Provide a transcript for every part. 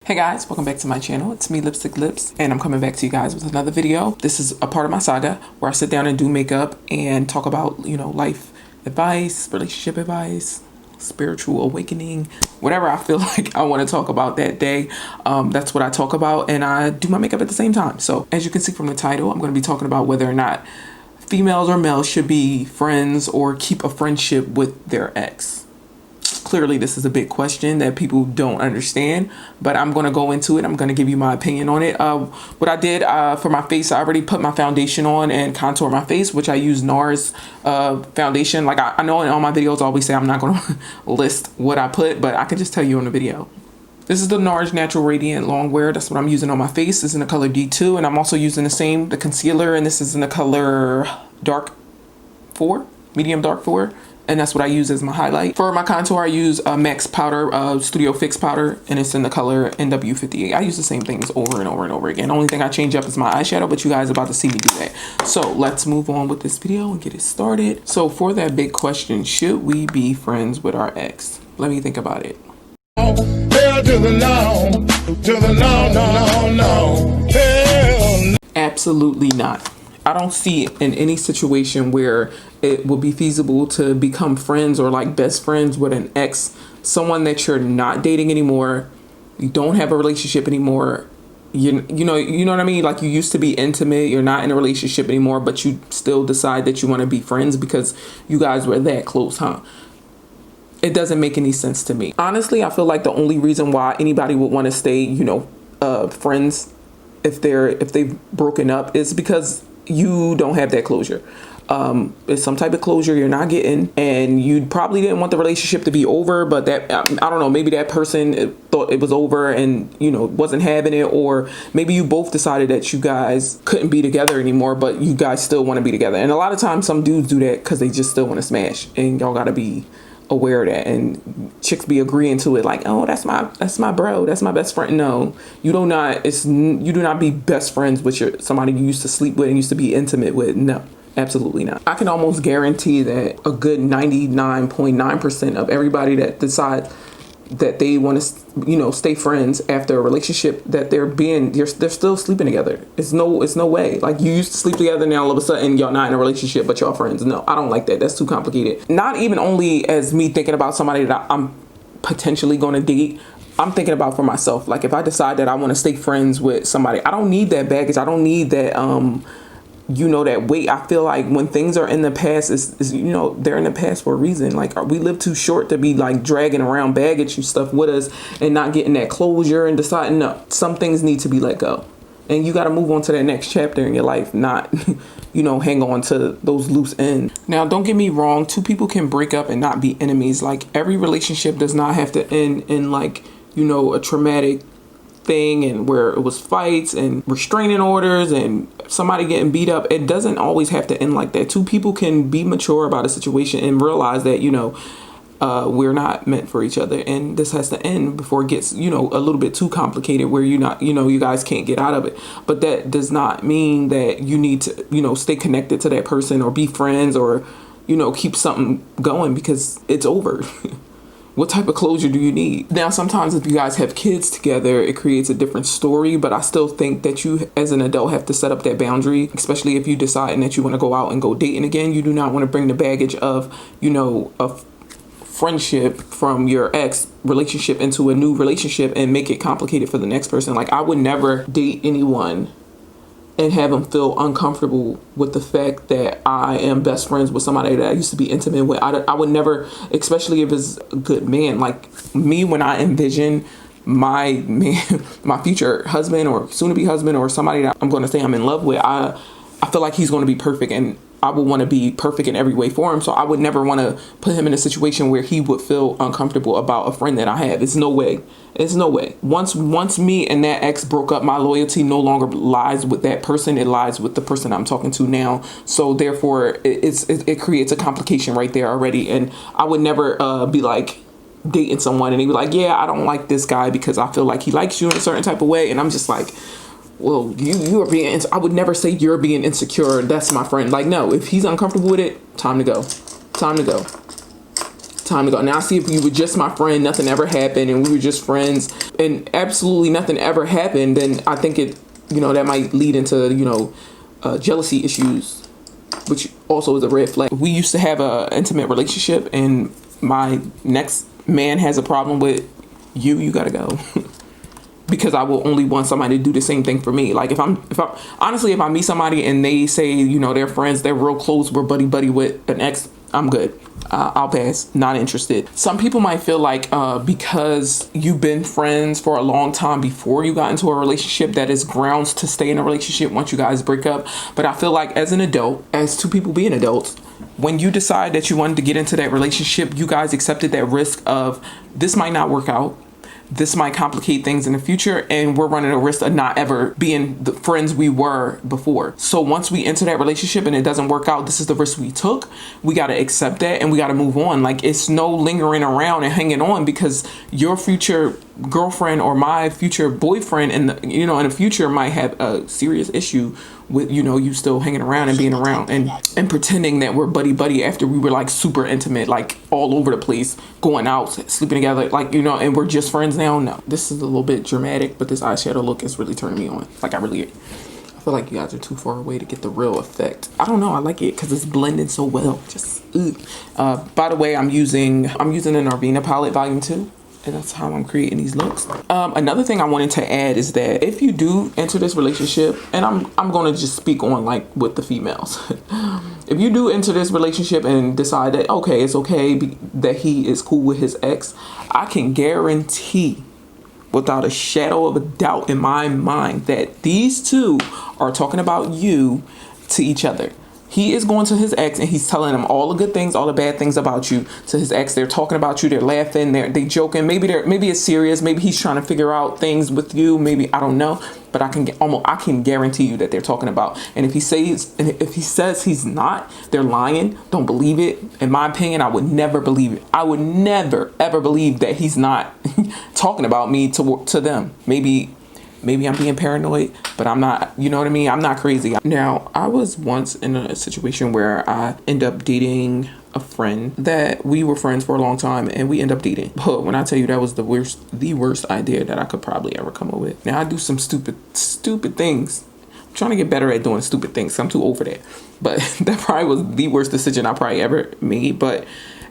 Hey guys, welcome back to my channel. It's me, Lipstick Lips, and I'm coming back to you guys with another video. This is a part of my saga where I sit down and do makeup and talk about, life advice, relationship advice, spiritual awakening, whatever I feel like I want to talk about that day. That's what I talk about, and I do my makeup at the same time. So as you can see from the title, I'm going to be talking about whether or not females or males should be friends or keep a friendship with their ex. Clearly, this is a big question that people don't understand, but I'm going to go into it. I'm going to give you my opinion on it. What I did for my face, I already put my foundation on and contour my face, which I use NARS foundation. Like I know in all my videos, I always say I'm not going to list what I put, but I can just tell you in the video. This is the NARS Natural Radiant Longwear. That's what I'm using on my face. This is in the color D2, and I'm also using the concealer, and this is in the color Dark 4, Medium Dark 4. And that's what I use as my highlight. For my contour, I use Max powder, Studio Fix powder, and it's in the color NW58. I use the same things over and over and over again. The only thing I change up is my eyeshadow, but you guys are about to see me do that. So let's move on with this video and get it started. So for that big question, should we be friends with our ex? Let me think about it. Hell to the no, to the no, no, no, no. Hell no. Absolutely not. I don't see in any situation where it will be feasible to become friends or like best friends with an ex, someone that you're not dating anymore, you don't have a relationship anymore. You know what I mean? Like you used to be intimate, you're not in a relationship anymore, but you still decide that you want to be friends because you guys were that close, huh? It doesn't make any sense to me. Honestly, I feel like the only reason why anybody would want to stay, friends if they've broken up is because you don't have that closure. It's some type of closure you're not getting, and you probably didn't want the relationship to be over, but that I don't know, maybe that person thought it was over and wasn't having it, or maybe you both decided that you guys couldn't be together anymore, but you guys still want to be together. And a lot of times some dudes do that because they just still want to smash, and y'all gotta be aware of that. And chicks be agreeing to it like, oh, that's my bro, that's my best friend. No, you do not be best friends with somebody you used to sleep with and used to be intimate with. No, absolutely not. I can almost guarantee that a good 99.9% of everybody that decides that they want to stay friends after a relationship that they're still sleeping together. It's no way. Like you used to sleep together, now all of a sudden y'all not in a relationship but y'all friends. No, I don't like that. That's too complicated. Not even only as me thinking about somebody that I'm potentially going to date, I'm thinking about for myself. Like if I decide that I want to stay friends with somebody, I don't need that baggage. I don't need that that weight. I feel like when things are in the past, they're in the past for a reason. Like we live too short to be like dragging around baggage and stuff with us and not getting that closure and deciding, no, some things need to be let go. And you got to move on to that next chapter in your life, not, hang on to those loose ends. Now, don't get me wrong. Two people can break up and not be enemies. Like every relationship does not have to end in like, a traumatic thing and where it was fights and restraining orders and somebody getting beat up. It doesn't always have to end like that. Two people can be mature about a situation and realize that we're not meant for each other, and this has to end before it gets a little bit too complicated where you guys can't get out of it. But that does not mean that you need to stay connected to that person or be friends or keep something going because it's over. What type of closure do you need? Now, sometimes if you guys have kids together, it creates a different story, but I still think that you as an adult have to set up that boundary, especially if you decide that you want to go out and go dating again. You do not want to bring the baggage of, a friendship from your ex relationship into a new relationship and make it complicated for the next person. Like I would never date anyone and have them feel uncomfortable with the fact that I am best friends with somebody that I used to be intimate with. I would never, especially if it's a good man. Like me, when I envision my man, my future husband or soon-to-be husband or somebody that I'm going to say I'm in love with, I feel like he's going to be perfect, and I would want to be perfect in every way for him. So I would never want to put him in a situation where he would feel uncomfortable about a friend that I have. It's no way. It's no way. Once me and that ex broke up, my loyalty no longer lies with that person. It lies with the person I'm talking to now. So therefore, it creates a complication right there already. And I would never be like dating someone and he'd be like, yeah, I don't like this guy because I feel like he likes you in a certain type of way. And I'm just like, well, you are being, I would never say you're being insecure. That's my friend. Like, no, if he's uncomfortable with it, time to go. time to go. Now see if you were just my friend, nothing ever happened, and we were just friends, and absolutely nothing ever happened, then I think it, that might lead into, jealousy issues, which also is a red flag. If we used to have a intimate relationship and my next man has a problem with you gotta go. Because I will only want somebody to do the same thing for me. Like if I meet somebody and they say, they're friends, they're real close, we're buddy with an ex, I'm good. I'll pass. Not interested. Some people might feel like because you've been friends for a long time before you got into a relationship, that is grounds to stay in a relationship once you guys break up. But I feel like as an adult, as two people being adults, when you decide that you wanted to get into that relationship, you guys accepted that risk of this might not work out. This might complicate things in the future, and we're running a risk of not ever being the friends we were before. So once we enter that relationship and it doesn't work out, this is the risk we took. We got to accept that and we got to move on. Like it's no lingering around and hanging on because your future girlfriend or my future boyfriend in the future might have a serious issue with you still hanging around and being around and pretending that we're buddy after we were like super intimate, like all over the place, going out, sleeping together, like and we're just friends now. No, this is a little bit dramatic, but this eyeshadow look is really turning me on. Like I feel like you guys are too far away to get the real effect. I don't know, I like it because it's blending so well. Just by the way, I'm using the Narvina palette volume 2. And that's how I'm creating these looks. Another thing I wanted to add is that if you do enter this relationship, and I'm going to just speak on like with the females. If you do enter this relationship and decide that, okay, it's okay that he is cool with his ex, I can guarantee without a shadow of a doubt in my mind that these two are talking about you to each other. He is going to his ex and he's telling him all the good things, all the bad things about you to his ex. They're talking about you. They're laughing. They joking. Maybe it's serious. Maybe he's trying to figure out things with you. Maybe, I don't know. But I can guarantee you that they're talking about. And if he says he's not, they're lying. Don't believe it. In my opinion, I would never believe it. I would never ever believe that he's not talking about me to them. Maybe I'm being paranoid, but I'm not, you know what I mean? I'm not crazy. Now, I was once in a situation where I ended up dating a friend that we were friends for a long time and we end up dating. But when I tell you that was the worst idea that I could probably ever come up with. Now, I do some stupid things. I'm trying to get better at doing stupid things. I'm too old for that. But that probably was the worst decision I probably ever made. But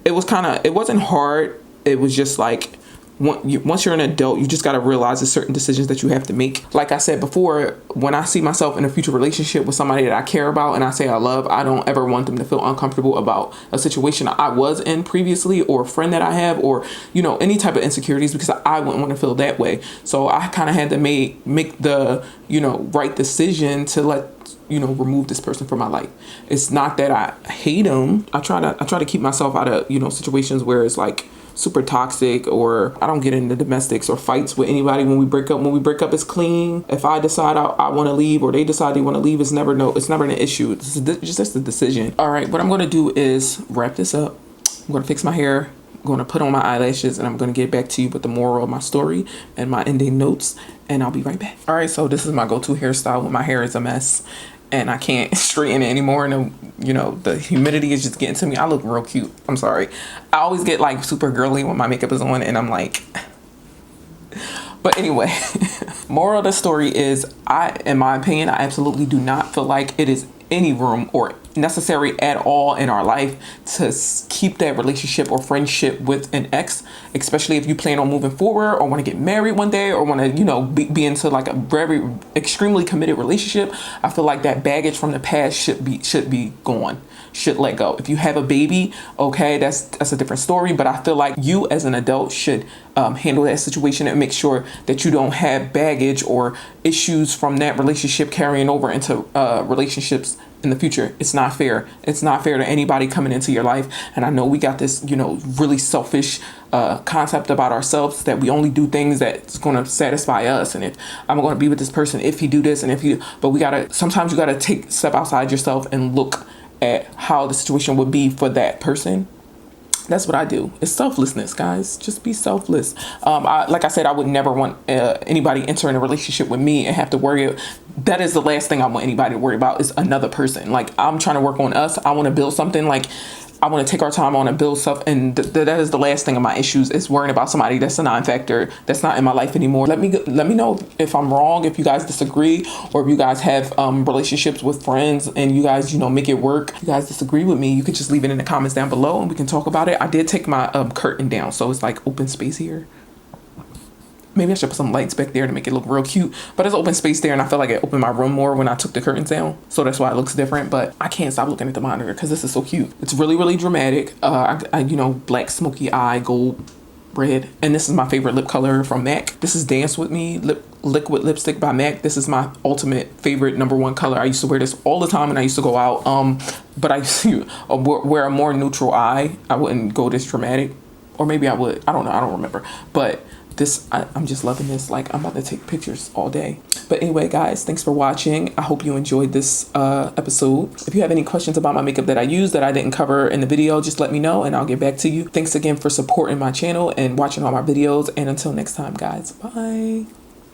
it wasn't hard. It was just like, once you're an adult, you just got to realize there's certain decisions that you have to make. Like I said before, when I see myself in a future relationship with somebody that I care about and I say I love, I don't ever want them to feel uncomfortable about a situation I was in previously or a friend that I have or, any type of insecurities because I wouldn't want to feel that way. So I kind of had to make the, right decision to remove this person from my life. It's not that I hate them. I try to keep myself out of, situations where it's like super toxic or I don't get into domestics or fights with anybody when we break up. When we break up, it's clean. If I decide I want to leave or they decide they want to leave, it's never an issue. It's just a decision. All right, what I'm going to do is wrap this up. I'm going to fix my hair. I'm going to put on my eyelashes and I'm going to get back to you with the moral of my story and my ending notes. And I'll be right back. All right, so this is my go-to hairstyle when my hair is a mess and I can't straighten it anymore. And the humidity is just getting to me. I look real cute. I'm sorry. I always get like super girly when my makeup is on and I'm like, but anyway, moral of the story is in my opinion, I absolutely do not feel like it is any room or necessary at all in our life to keep that relationship or friendship with an ex, especially if you plan on moving forward or want to get married one day or want to, be into like a very extremely committed relationship. I feel like that baggage from the past should be gone, should let go. If you have a baby, okay, that's a different story. But I feel like you as an adult should handle that situation and make sure that you don't have baggage or issues from that relationship carrying over into relationships in the future. It's not fair. It's not fair to anybody coming into your life. And I know we got this, really selfish concept about ourselves that we only do things that's going to satisfy us. And if I'm going to be with this person, if he do this and but sometimes you got to step outside yourself and look at how the situation would be for that person. That's what I do. It's selflessness, guys. Just be selfless. Like I said, I would never want anybody entering a relationship with me and have to worry. That is the last thing I want anybody to worry about is another person. Like I'm trying to work on us. I want to build something. Like I want to take our time on and build stuff, and that is the last thing of my issues, is worrying about somebody that's a non-factor, that's not in my life anymore. Let me know if I'm wrong, if you guys disagree, or if you guys have relationships with friends and you guys, you know, make it work. If you guys disagree with me, you can just leave it in the comments down below and we can talk about it. I did take my curtain down, so it's like open space here. Maybe I should put some lights back there to make it look real cute. But there's open space there, and I feel like it opened my room more when I took the curtains down. So that's why it looks different. But I can't stop looking at the monitor because this is so cute. It's really, really dramatic. You know, black smoky eye, gold, red. And this is my favorite lip color from MAC. This is Dance With Me liquid lipstick by MAC. This is my ultimate favorite #1 color. I used to wear this all the time when I used to go out. But I used to wear a more neutral eye. I wouldn't go this dramatic. Or maybe I would. I don't know. I don't remember. But this, I'm just loving this. Like, I'm about to take pictures all day. But anyway, guys, thanks for watching. I hope you enjoyed this episode. If you have any questions about my makeup that I use that I didn't cover in the video, just let me know and I'll get back to you. Thanks again for supporting my channel and watching all my videos. And until next time, guys, bye.